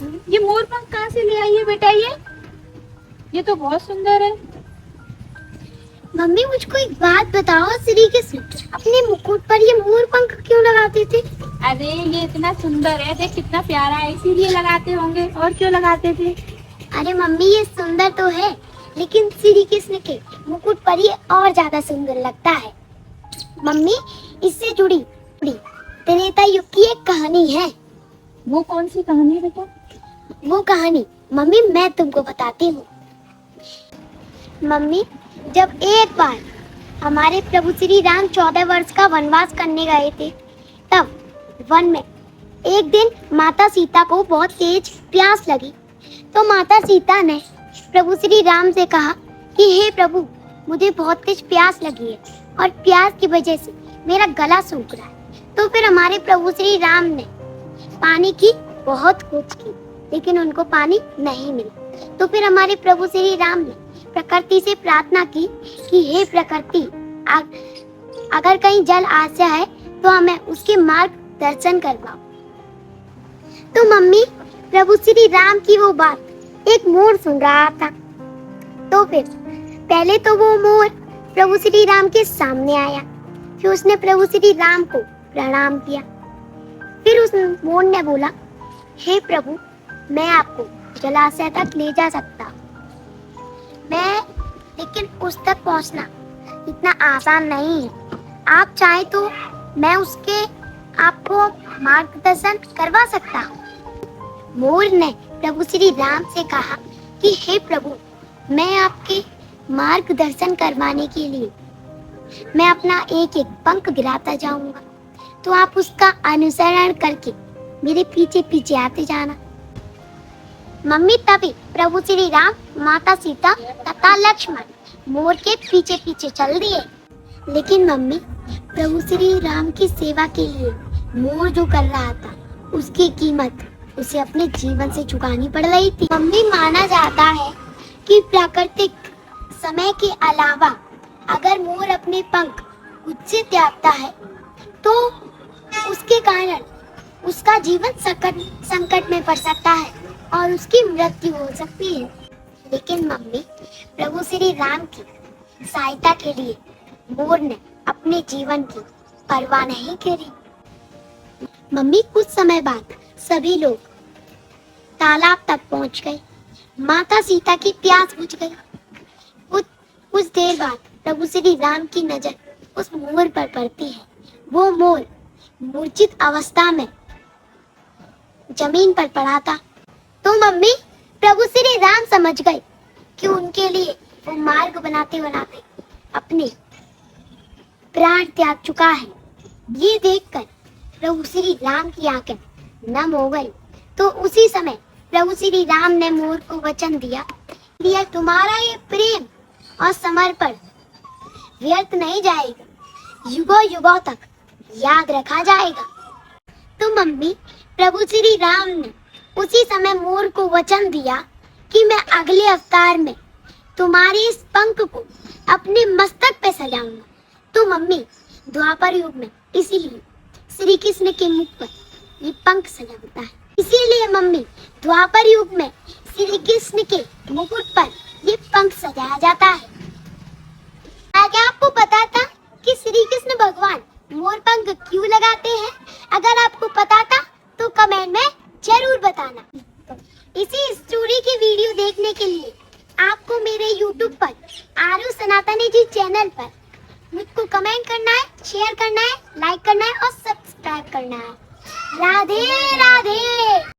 ये मोर पंख कहाँ से ले आई है बेटा? ये तो बहुत सुंदर है। मम्मी मुझको एक बात बताओ, श्री कृष्ण अपने मुकुट पर ये मोर पंख क्यों लगाते थे? अरे ये इतना सुंदर है, देख कितना प्यारा है, इसीलिए लगाते होंगे, और क्यों लगाते थे? अरे मम्मी ये सुंदर तो है, लेकिन श्री कृष्ण के मुकुट पर ये और ज्यादा सुंदर लगता है। मम्मी इससे जुड़ी त्रेता युग की एक कहानी है। वो कौन सी कहानी है बेटा? वो कहानी मम्मी मैं तुमको बताती हूँ। मम्मी जब एक बार हमारे प्रभु श्री राम 14 वर्ष का वनवास करने गए थे, तब वन में एक दिन माता सीता को बहुत तेज प्यास लगी। तो माता सीता ने प्रभु श्री राम से कहा कि हे प्रभु, मुझे बहुत तेज प्यास लगी है और प्यास की वजह से मेरा गला सूख रहा है। तो फिर हमारे प्रभु श्री राम ने पानी की बहुत खोज की, लेकिन उनको पानी नहीं मिला। तो फिर हमारे प्रभु श्री राम ने प्रकृति से प्रार्थना की कि हे प्रकृति, अगर कहीं जल आशय है तो हमें उसके मार्ग दर्शन करवाओ। तो मम्मी प्रभु श्री राम की वो बात एक मोर सुन रहा था। तो फिर पहले तो वो मोर प्रभु श्री राम के सामने आया, फिर उसने प्रभु श्री राम को प्रणाम किया। फिर उस मोर ने बोला, हे प्रभु, मैं आपको जलाशय तक ले जा सकता हूँ, लेकिन उस तक पहुँचना इतना आसान नहीं है। आप चाहे तो मैं उसके आपको मार्गदर्शन करवा सकता हूँ। मोर ने प्रभु श्री राम से कहा कि हे प्रभु, मैं आपके मार्गदर्शन करवाने के लिए मैं अपना एक एक पंख गिराता जाऊंगा, तो आप उसका अनुसरण करके मेरे पीछे पीछे आते जाना। मम्मी तभी प्रभु श्री राम, माता सीता तथा लक्ष्मण मोर के पीछे पीछे चल दिए। लेकिन मम्मी प्रभु श्री राम की सेवा के लिए मोर जो कर रहा था, उसकी कीमत उसे अपने जीवन से चुकानी पड़ रही थी। मम्मी माना जाता है कि प्राकृतिक समय के अलावा अगर मोर अपने पंख खुद से त्यागता है तो उसके कारण उसका जीवन संकट में पड़ सकता है और उसकी मृत्यु हो सकती है। लेकिन मम्मी प्रभु श्री राम की सहायता के लिए मोर ने अपने जीवन की परवाह नहीं करी। मम्मी कुछ समय बाद सभी लोग तालाब तक पहुंच गए। माता सीता की प्यास बुझ गई। कुछ देर बाद प्रभु श्री राम की नजर उस मोर पर पड़ती है। वो मोर मूर्छित अवस्था में जमीन पर पड़ा था। तो मम्मी प्रभु श्री राम समझ गए कि उनके लिए वो मार्ग बनाते बनाते अपने प्राण त्याग चुका है। ये देखकर प्रभु श्री राम की आंखें नम हो गई। तो उसी समय प्रभु श्री राम ने मोर को वचन दिया, तुम्हारा ये प्रेम और समर्पण व्यर्थ नहीं जाएगा, युगों युगों तक याद रखा जाएगा। तो मम्मी प्रभु श्री राम ने उसी समय मोर को वचन दिया कि मैं अगले अवतार में तुम्हारे इस पंख को अपने मस्तक पे सजाऊंगा। तो मम्मी द्वापर युग में इसीलिए श्री कृष्ण के मुख पर ये पंख सजा होता है। इसीलिए मम्मी द्वापर युग में श्री कृष्ण के मुकुट पर ये पंख सजाया जाता है। क्या आपको पता था कि श्री कृष्ण भगवान मोर पंख क्यों लगाते हैं? अगर आपको पता था तो कमेंट में जरूर बताना। इसी स्टोरी की वीडियो देखने के लिए आपको मेरे YouTube पर आरू सनातनी जी चैनल पर मुझको कमेंट करना है, शेयर करना है, लाइक करना है और सब्सक्राइब करना है। राधे राधे।